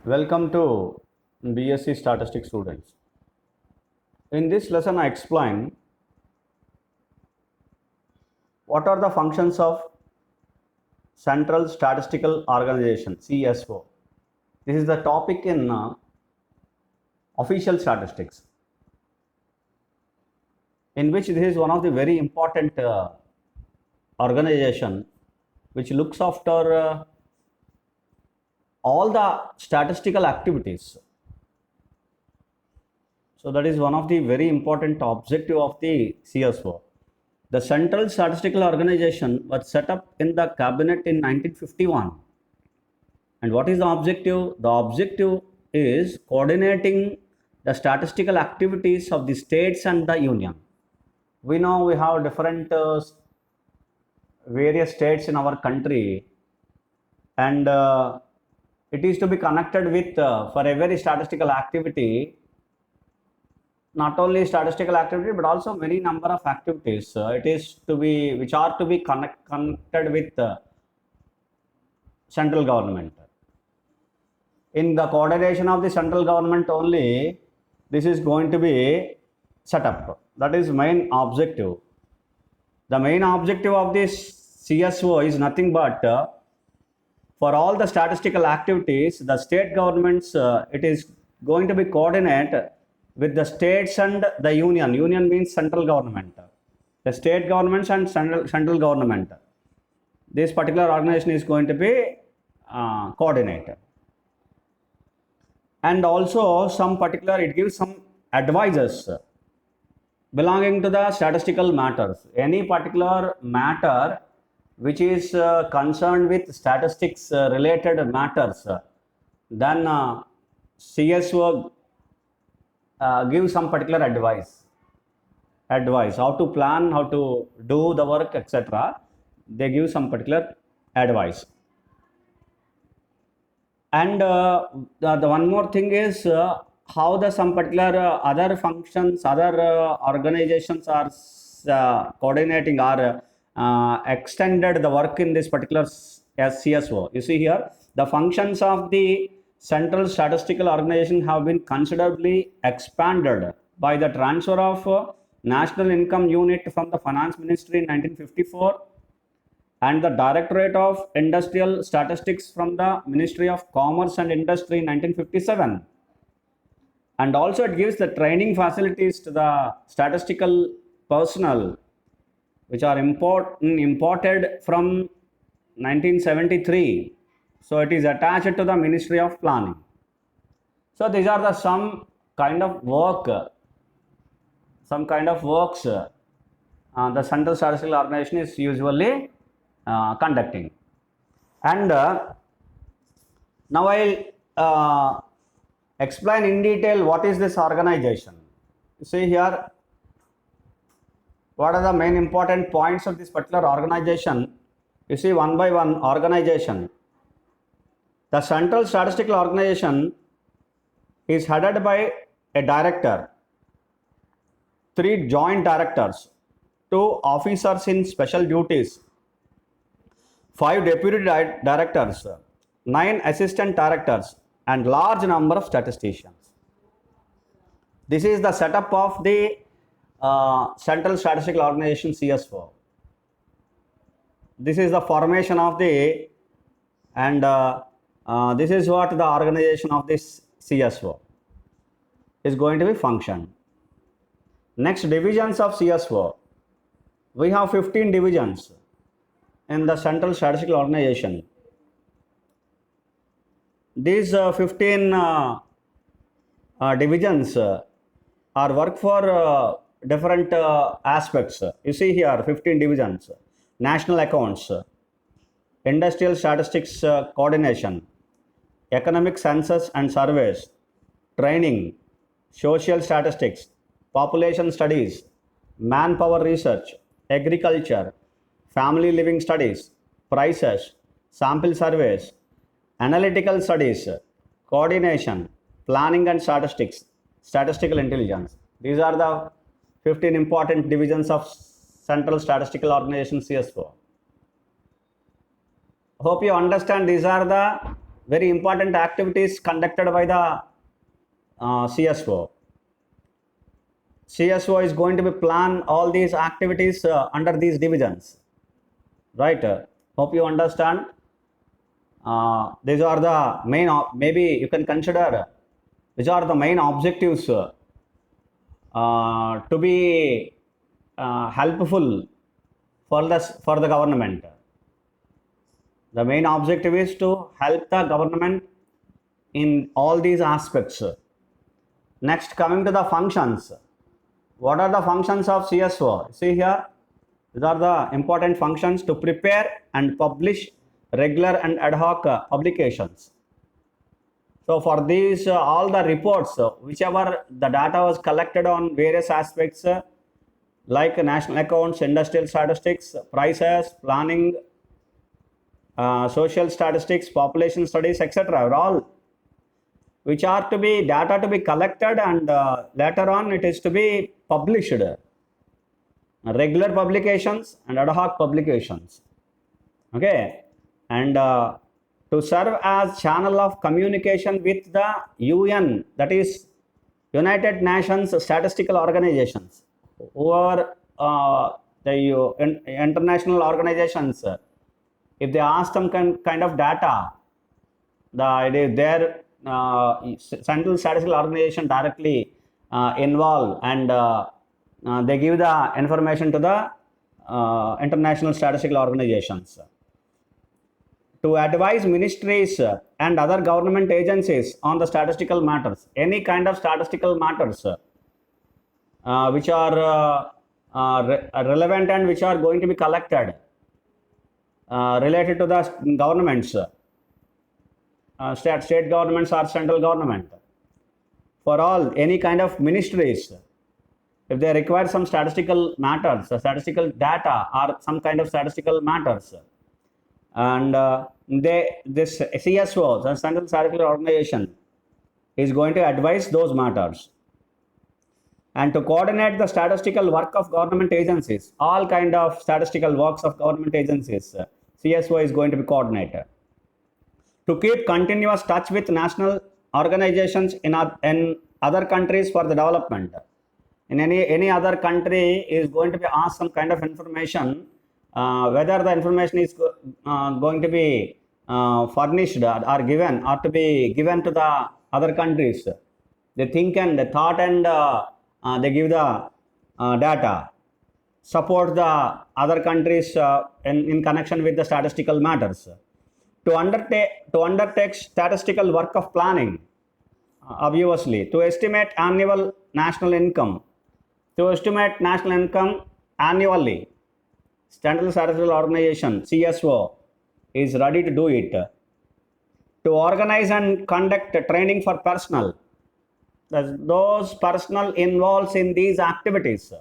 Welcome to BSc Statistics students. In this lesson, I explain what are the functions of Central Statistical Organization (CSO). This is the topic in official statistics, in which this is one of the very important organization which looks after all the statistical activities. So that is one of the very important objective of the CSO. The Central Statistical Organization was set up in the cabinet in 1951. And what is the objective? The objective is coordinating the statistical activities of the states and the union. We know we have different various states in our country, and it is to be connected with for every statistical activity, not only statistical activity but also many number of activities it is to be which are to be connected with central government. In the coordination of the central government only, this is going to be set up. That is main objective. The main objective of this CSO is nothing but for all the statistical activities, the state governments, it is going to be coordinated with the states and the union. Union means central government. The state governments and central government. This particular organization is going to be coordinated. And also some particular, it gives some advices belonging to the statistical matters. Any particular matter which is concerned with statistics related matters, then CSO give some particular advice how to plan, how to do the work, etc. They give some particular advice. And the one more thing is how the some particular other functions, other organizations are coordinating or extended the work in this particular CSO. You see here, the functions of the Central Statistical Organization have been considerably expanded by the transfer of National Income Unit from the Finance Ministry in 1954 and the Directorate of Industrial Statistics from the Ministry of Commerce and Industry in 1957. And also it gives the training facilities to the statistical personnel which are imported from 1973. So it is attached to the Ministry of Planning. So these are the some kind of works the Central Statistical Organization is usually conducting. And now I'll explain in detail what is this organization. You see here, what are the main important points of this particular organization? You see one by one organization. The Central Statistical Organization is headed by a director, 3 joint directors, 2 officers in special duties, 5 deputy directors, 9 assistant directors, and large number of statisticians. This is the setup of the Central Statistical Organization CSO. This is the formation of the, and this is what the organization of this CSO is going to be function. Next, divisions of CSO. We have 15 divisions in the Central Statistical Organization. These 15 divisions are work for different aspects. You see here 15 divisions: national accounts, industrial statistics coordination, economic census and surveys, training, social statistics, population studies, manpower research, agriculture, family living studies, prices, sample surveys, analytical studies, coordination, planning and statistics, statistical intelligence. These are the 15 important divisions of Central Statistical Organization CSO. Hope you understand these are the very important activities conducted by the CSO. CSO is going to be plan all these activities under these divisions, right? Hope you understand. These are the main, maybe you can consider which are the main objectives to be helpful for the government. The main objective is to help the government in all these aspects. Next, coming to the functions. What are the functions of CSO? See here, these are the important functions: to prepare and publish regular and ad hoc publications. So for these, all the reports, whichever the data was collected on various aspects, like national accounts, industrial statistics, prices, planning, social statistics, population studies, etc., are all which are to be data to be collected, and later on it is to be published. Regular publications and ad hoc publications. Okay, and to serve as channel of communication with the UN, that is United Nations Statistical Organizations, or the international organizations. If they ask some kind of data, their Central Statistical Organization directly involved, and they give the information to the international statistical organizations. To advise ministries and other government agencies on the statistical matters, any kind of statistical matters which are relevant and which are going to be collected related to the governments, state governments or central government. For all, any kind of ministries, if they require some statistical matters, statistical data or some kind of statistical matters, and this CSO, the Central Statistical Organization, is going to advise those matters. And to coordinate the statistical work of government agencies, all kind of statistical works of government agencies, CSO is going to be coordinated. To keep continuous touch with national organizations in other countries for the development. In any other country is going to be asked some kind of information, whether the information is going to be furnished or given, or to be given to the other countries. They think and they thought, and they give the data, support the other countries in connection with the statistical matters. To undertake statistical work of planning, obviously, to estimate annual national income. To estimate national income annually, Central Statistical Organization, CSO, is ready to do it. To organize and conduct training for personnel, those personnel involved in these activities.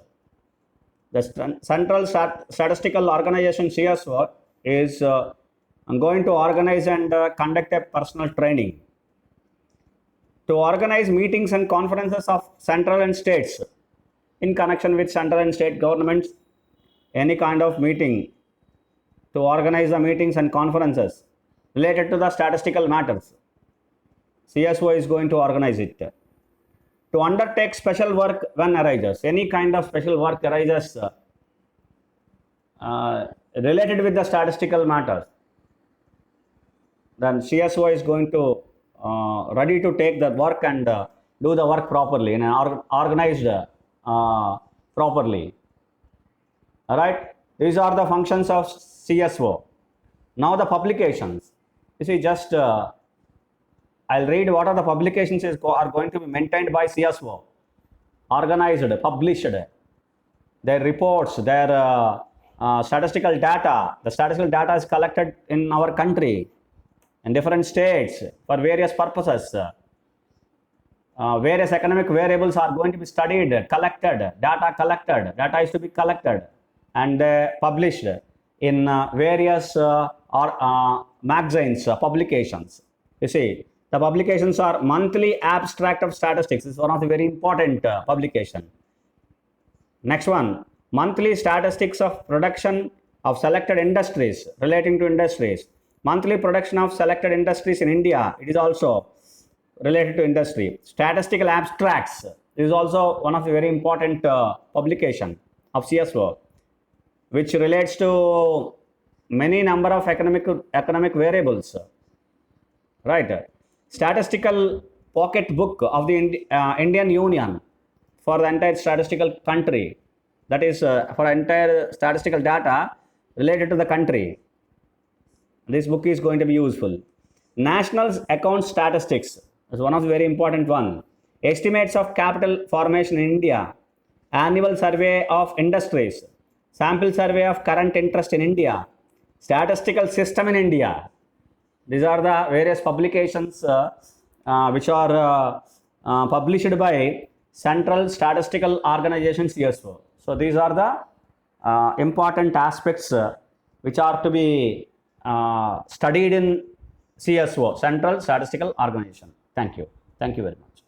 The Central Statistical Organization, CSO, is going to organize and conduct a personnel training. To organize meetings and conferences of central and states in connection with central and state governments, any kind of meeting, to organize the meetings and conferences related to the statistical matters. CSO is going to organize it. To undertake special work when arises, any kind of special work arises related with the statistical matters, then CSO is going to ready to take the work and do the work properly in an organized properly. All right, these are the functions of CSO. Now the publications. You see, just I'll read what are the publications are going to be maintained by CSO, organized, published, their reports, their statistical data. The statistical data is collected in our country, in different states for various purposes. Various economic variables are going to be studied, collected, data is to be collected and published in various magazines, publications. You see, the publications are monthly abstract of statistics. This is one of the very important publication. Next one, monthly statistics of production of selected industries, relating to industries, Monthly production of selected industries in India, it is also related to industry. Statistical abstracts is also one of the very important publication of CSO, which relates to many number of economic variables, right? Statistical pocket book of the Indian Union for the entire statistical country, that is for entire statistical data related to the country. This book is going to be useful. National account statistics is one of the very important one. Estimates of capital formation in India, annual survey of industries, sample survey of current interest in India, statistical system in India. These are the various publications which are published by Central Statistical Organization CSO. So these are the important aspects which are to be studied in CSO, Central Statistical Organization. Thank you. Thank you very much.